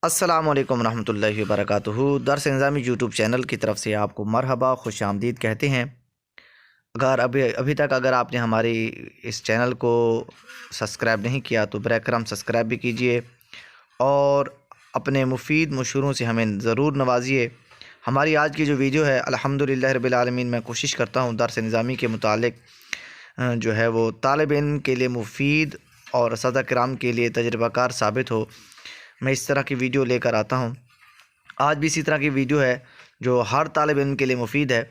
السلام علیکم ورحمۃ اللہ وبرکاتہ۔ درسنظامی یوٹیوب چینل کی طرف سے آپ کو مرحبا، خوش آمدید کہتے ہیں۔ اگر ابھی تک آپ نے ہماری اس چینل کو سبسکرائب نہیں کیا تو براہ کرم سبسکرائب بھی کیجئے اور اپنے مفید مشوروں سے ہمیں ضرور نوازیے۔ ہماری آج کی جو ویڈیو ہے الحمدللہ رب العالمین، میں کوشش کرتا ہوں درس نظامی کے متعلق جو ہے وہ طالب علم کے لیے مفید اور اساتذہ کرام کے لیے تجربہ کار ثابت ہو۔ میں اس طرح کی ویڈیو لے کر آتا ہوں۔ آج بھی اسی طرح کی ویڈیو ہے جو ہر طالب علم کے لیے مفید ہے،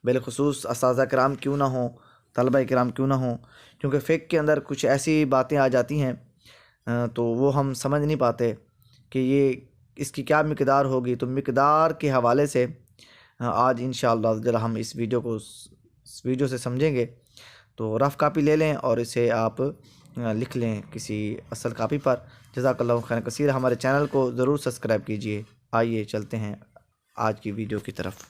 بالخصوص اساتذہ کرام کیوں نہ ہوں، طلبہ کرام کیوں نہ ہوں، کیونکہ فقہ کے اندر کچھ ایسی باتیں آ جاتی ہیں تو وہ ہم سمجھ نہیں پاتے کہ یہ اس کی کیا مقدار ہوگی۔ تو مقدار کے حوالے سے آج انشاءاللہ عزوجل ہم اس ویڈیو سے سمجھیں گے۔ تو رف کاپی لے لیں اور اسے آپ لکھ لیں کسی اصل کاپی پر۔ جزاک اللہ خیر کثیر۔ ہمارے چینل کو ضرور سبسکرائب کیجئے۔ آئیے چلتے ہیں آج کی ویڈیو کی طرف۔